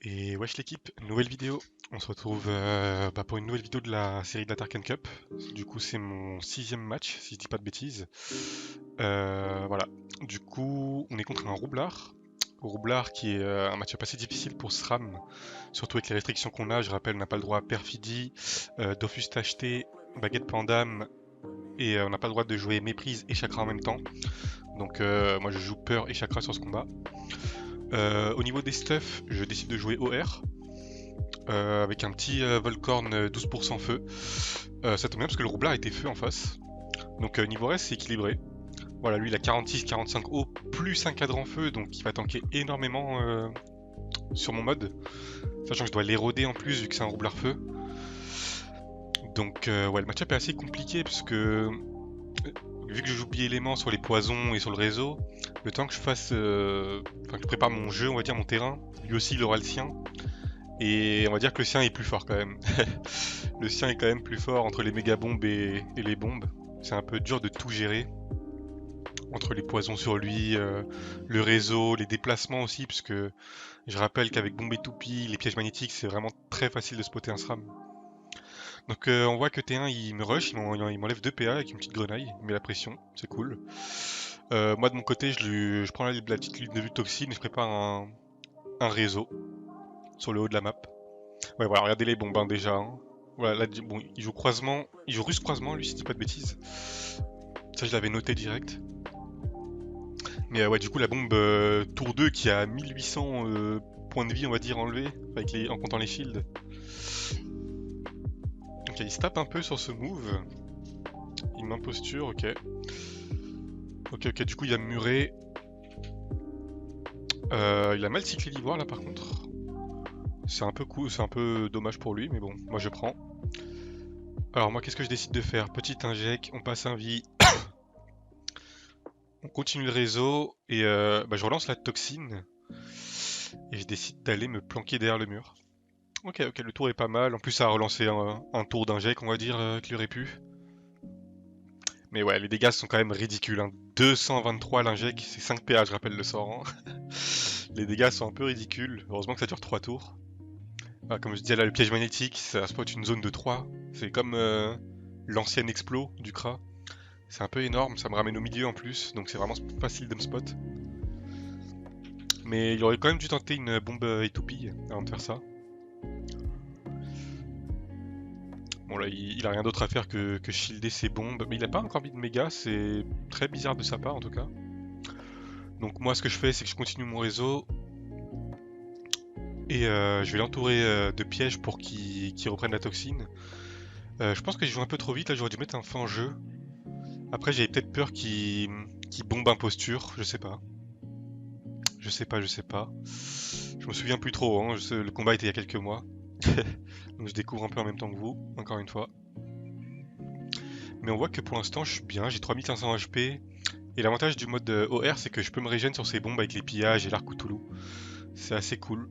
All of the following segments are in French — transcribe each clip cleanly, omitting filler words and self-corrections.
Et wesh l'équipe, nouvelle vidéo. On se retrouve pour une nouvelle vidéo de la série de la Tarkan Cup. Du coup c'est mon 6ème match, si je dis pas de bêtises. Voilà. Du coup on est contre un roublard. Roublard qui est un match-up assez difficile pour SRAM. Surtout avec les restrictions qu'on a, je rappelle on n'a pas le droit à Perfidie, Dofus Tacheté, Baguette Pandam et on n'a pas le droit de jouer Méprise et Chakra en même temps. Donc moi je joue Peur et Chakra sur ce combat. Au niveau des stuffs, je décide de jouer OR. Avec un petit Volcorn 12% feu. Ça tombe bien parce que le roublard était feu en face. Donc niveau reste c'est équilibré. Voilà, lui il a 46-45 haut plus un cadran feu, donc il va tanker énormément sur mon mode. Sachant que je dois l'éroder en plus vu que c'est un roublard feu. Donc ouais, le match-up est assez compliqué parce que vu que je joue bi-élément sur les poisons et sur le réseau, le temps que je fasse, que je prépare mon jeu, on va dire mon terrain, lui aussi il aura le sien. Et on va dire que le sien est plus fort quand même. Le sien est quand même plus fort entre les méga bombes et les bombes. C'est un peu dur de tout gérer. Entre les poisons sur lui, le réseau, les déplacements aussi, puisque je rappelle qu'avec bombe et toupie, les pièges magnétiques, c'est vraiment très facile de spotter un SRAM. Donc on voit que T1 il me rush, il m'enlève 2 PA avec une petite grenaille, il met la pression, c'est cool. Moi de mon côté, je prends la petite ligne de vue toxine et je prépare un réseau sur le haut de la map. Ouais, voilà, regardez les bombes hein, déjà. Hein. Voilà, là, bon, il joue croisement, il joue russe croisement, lui, si je dis pas de bêtises. Ça, je l'avais noté direct. Mais ouais, du coup, la bombe tour 2 qui a 1800 points de vie, on va dire, enlevés, en comptant les shields. Donc, il se tape un peu sur ce move. Il m'imposture, ok. Ok, du coup, il a muré. Il a mal cyclé l'ivoire là, par contre. C'est un peu cool, c'est un peu dommage pour lui, mais bon, moi je prends. Alors, moi, qu'est-ce que je décide de faire? Petite inject, on passe un vie. On continue le réseau et je relance la toxine et je décide d'aller me planquer derrière le mur. Ok, le tour est pas mal. En plus, ça a relancé un tour d'inject, on va dire, qu'il aurait pu. Mais ouais, les dégâts sont quand même ridicules. Hein. 223 l'inject, c'est 5 PA, je rappelle le sort. Hein. Les dégâts sont un peu ridicules. Heureusement que ça dure 3 tours. Ah, comme je disais là, le piège magnétique, ça spot une zone de 3. C'est comme l'ancien explo du Kra. C'est un peu énorme, ça me ramène au milieu en plus, donc c'est vraiment facile de me spot. Mais il aurait quand même dû tenter une bombe étoupille avant de faire ça. Bon là il a rien d'autre à faire que shielder ses bombes. Mais il a pas encore mis de méga, c'est très bizarre de sa part en tout cas. Donc moi ce que je fais c'est que je continue mon réseau. Et je vais l'entourer de pièges pour qu'il reprenne la toxine. Je pense que je joue un peu trop vite, là j'aurais dû mettre un fin en jeu. Après j'avais peut-être peur qu'il bombe imposture, je sais pas. Je sais pas. Je me souviens plus trop, hein. Le combat était il y a quelques mois. Donc je découvre un peu en même temps que vous, encore une fois. Mais on voit que pour l'instant je suis bien, j'ai 3500 HP. Et l'avantage du mode OR c'est que je peux me régénérer sur ces bombes avec les pillages et l'arc Cthulhu. C'est assez cool.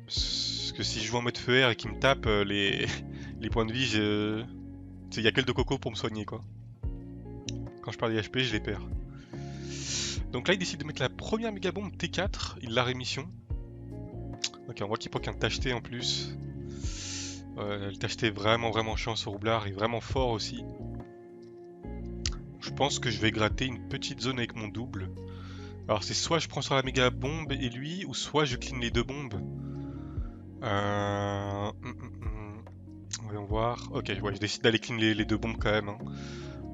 Parce que si je joue en mode feu R et qu'il me tape les points de vie, il y a que le de coco pour me soigner quoi. Quand je perds des HP je les perds. Donc là il décide de mettre la première méga bombe T4, il l'a rémission. Ok, on voit qu'il proc un tacheté en plus. Le tacheté est vraiment chiant ce roublard, et vraiment fort aussi. Je pense que je vais gratter une petite zone avec mon double. Alors c'est soit je prends sur la méga bombe et lui, ou soit je clean les deux bombes. Voyons voir. Ok, ouais, je décide d'aller clean les deux bombes quand même. Hein.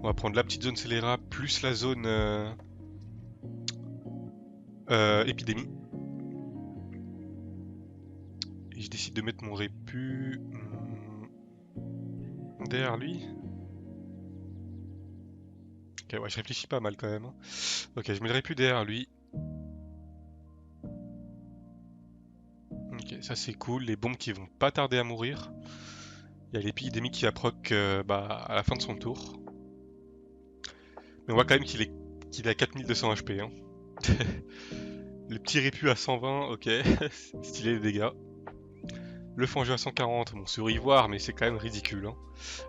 On va prendre la petite zone scélérat plus la zone épidémie. Et je décide de mettre mon répu derrière lui. Ok, ouais, je réfléchis pas mal quand même. Hein. Ok, je mets le répu derrière lui. Ok, ça c'est cool. Les bombes qui vont pas tarder à mourir. Il y a l'épidémie qui va proc à la fin de son tour. Mais on voit quand même qu'il est à 4200 HP. Hein. Le petit répu à 120, ok, stylé les dégâts. Le fangeux à 140, bon sur ivoire, mais c'est quand même ridicule. Hein.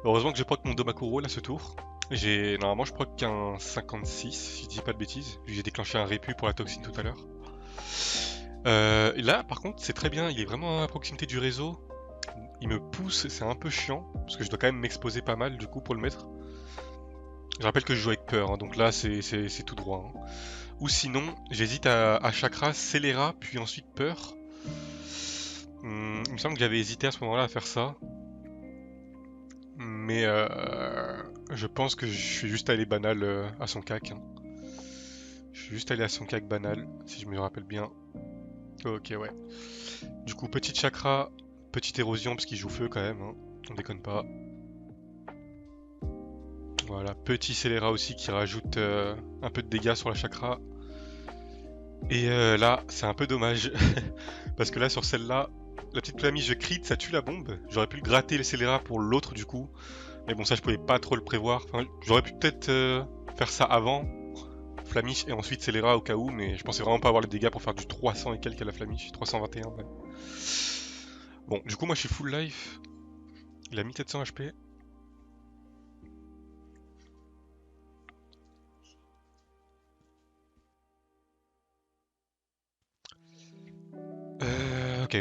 Heureusement que je proc mon Domakuro là ce tour. Normalement je proc qu'un 56, si je dis pas de bêtises, vu que j'ai déclenché un répu pour la toxine tout à l'heure. Et là, par contre, c'est très bien, il est vraiment à proximité du réseau. Il me pousse, c'est un peu chiant, parce que je dois quand même m'exposer pas mal du coup pour le mettre. Je rappelle que je joue avec peur, hein, donc là c'est tout droit. Hein. Ou sinon, j'hésite à chakra, scélérat, puis ensuite peur. Il me semble que j'avais hésité à ce moment-là à faire ça. Mais je pense que je suis juste allé banal à son cac. Hein. Je suis juste allé à son cac banal, si je me rappelle bien. Ok, ouais. Du coup, petite chakra, petite érosion, parce qu'il joue feu quand même, hein. On déconne pas. Voilà, petit scélérat aussi qui rajoute un peu de dégâts sur la chakra. Et là, c'est un peu dommage. Parce que là, sur celle-là, la petite flamiche je crit, ça tue la bombe. J'aurais pu le gratter le scélérat pour l'autre du coup. Mais bon, ça, je pouvais pas trop le prévoir. Enfin, j'aurais pu peut-être faire ça avant, flamiche, et ensuite scélérat au cas où. Mais je pensais vraiment pas avoir les dégâts pour faire du 300 et quelques à la flamiche. 321, ouais. Bon, du coup, moi, je suis full life. Il a 1700 HP.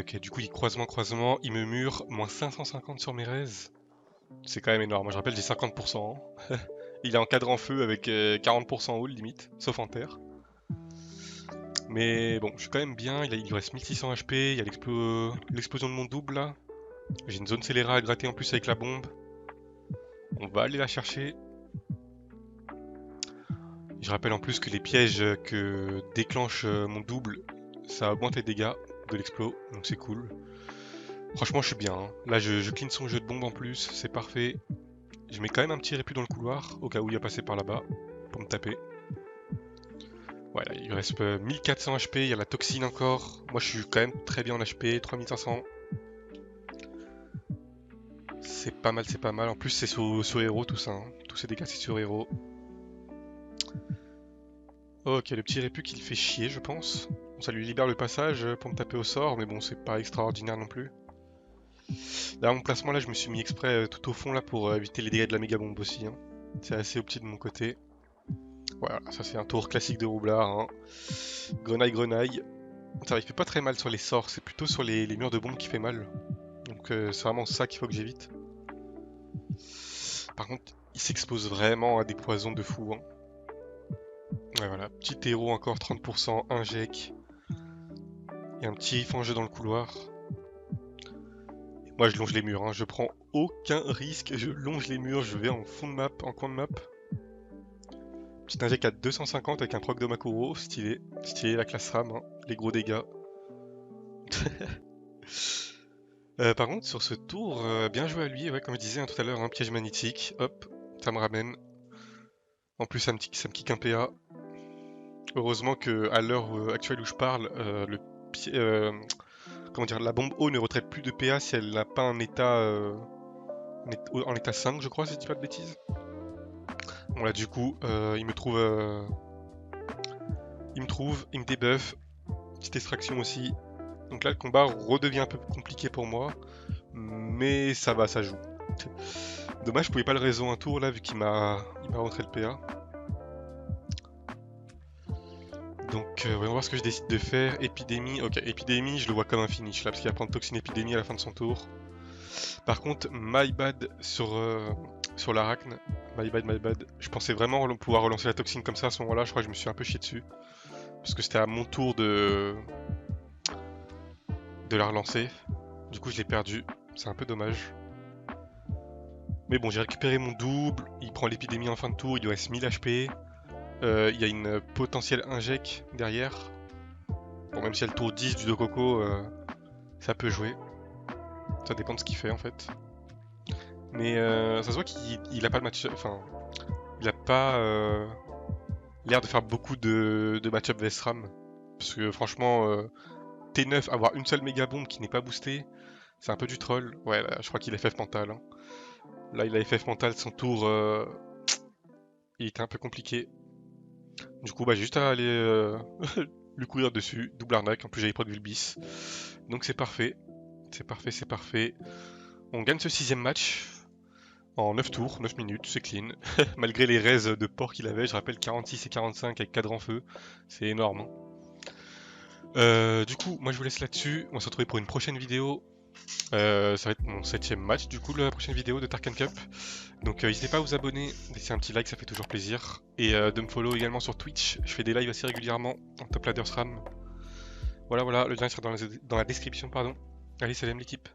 Ok, du coup, il croisement, il me mure, moins 550 sur mes raises. C'est quand même énorme, je rappelle, j'ai 50%. Hein. Il est en cadre en feu avec 40% haut, limite, sauf en terre. Mais bon, je suis quand même bien, il lui reste 1600 HP, il y a l'explosion de mon double là. J'ai une zone scélérat à gratter en plus avec la bombe. On va aller la chercher. Je rappelle en plus que les pièges que déclenche mon double, ça augmente les dégâts de l'explos, donc c'est cool. Franchement, je suis bien. Hein. Là, je clean son jeu de bombe en plus, c'est parfait. Je mets quand même un petit réput dans le couloir, au cas où il va passer par là-bas, pour me taper. Voilà, il reste 1400 HP, il y a la toxine encore. Moi, je suis quand même très bien en HP, 3500. C'est pas mal, c'est pas mal. En plus, c'est sur héros tout ça. Hein. Tous ces dégâts, c'est sur héros. Ok, le petit réput qui le fait chier, je pense. Bon, ça lui libère le passage pour me taper au sort, mais bon, c'est pas extraordinaire non plus. D'ailleurs, mon placement là, je me suis mis exprès tout au fond là pour éviter les dégâts de la méga bombe aussi. Hein. C'est assez opti de mon côté. Voilà, ça c'est un tour classique de roublard. Hein. Grenaille. Ça il fait pas très mal sur les sorts, c'est plutôt sur les murs de bombe qui fait mal. Donc c'est vraiment ça qu'il faut que j'évite. Par contre, il s'expose vraiment à des poisons de fou. Hein. Ouais, voilà, petit héros encore, 30%, un Jek. Et un petit riff en jeu dans le couloir. Et moi je longe les murs, hein. Je prends aucun risque, je longe les murs, je vais en fond de map, en coin de map. Petit inject à 250 avec un proc de Makuro, stylé. Stylé la classe RAM, hein. Les gros dégâts. Par contre, sur ce tour, bien joué à lui, ouais, comme je disais hein, tout à l'heure, un piège magnétique, hop, ça me ramène. En plus, ça me kick un PA. Heureusement que à l'heure actuelle où je parle, comment dire, la bombe eau ne retraite plus de PA si elle n'a pas un état en état 5, je crois, si je dis pas de bêtises. Bon là, du coup, il me trouve, il me débuff, petite extraction aussi. Donc là, le combat redevient un peu compliqué pour moi, mais ça va, ça joue. Dommage, je pouvais pas le réseau un tour là, vu qu'il m'a rentré le PA. Donc, on va voir ce que je décide de faire. Épidémie, ok, épidémie, je le vois comme un finish là, parce qu'il va prendre toxine épidémie à la fin de son tour. Par contre, my bad sur l'arachne. My bad. Je pensais vraiment pouvoir relancer la toxine comme ça à ce moment-là. Je crois que je me suis un peu chié dessus. Parce que c'était à mon tour de la relancer. Du coup, je l'ai perdu. C'est un peu dommage. Mais bon, j'ai récupéré mon double. Il prend l'épidémie en fin de tour. Il lui reste 1000 HP. Il y a une potentielle inject derrière. Bon, même si elle tour 10 du Dokoko, ça peut jouer. Ça dépend de ce qu'il fait en fait. Mais ça se voit qu'il a pas le match. Enfin, il a pas l'air de faire beaucoup de match-up Vestram. Parce que franchement, T9, avoir une seule méga bombe qui n'est pas boostée, c'est un peu du troll. Ouais, là, je crois qu'il a FF mental. Hein. Là, il a FF mental, son tour, il était un peu compliqué. Du coup, bah, j'ai juste à aller lui courir dessus. Double arnaque, en plus j'avais proc Vulbis. Donc c'est parfait. C'est parfait. On gagne ce 6ème match. En 9 tours, 9 minutes, c'est clean. Malgré les raises de porc qu'il avait, je rappelle 46 et 45 avec cadre en feu. C'est énorme. Hein. Du coup, moi je vous laisse là-dessus. On va se retrouver pour une prochaine vidéo. Ça va être mon 7ème match, du coup, la prochaine vidéo de Tarkan Cup. Donc n'hésitez pas à vous abonner, laisser un petit like, ça fait toujours plaisir. Et de me follow également sur Twitch. Je fais des lives assez régulièrement en Top Ladder SRAM. Voilà, le lien sera dans la description, pardon. Allez, salam l'équipe.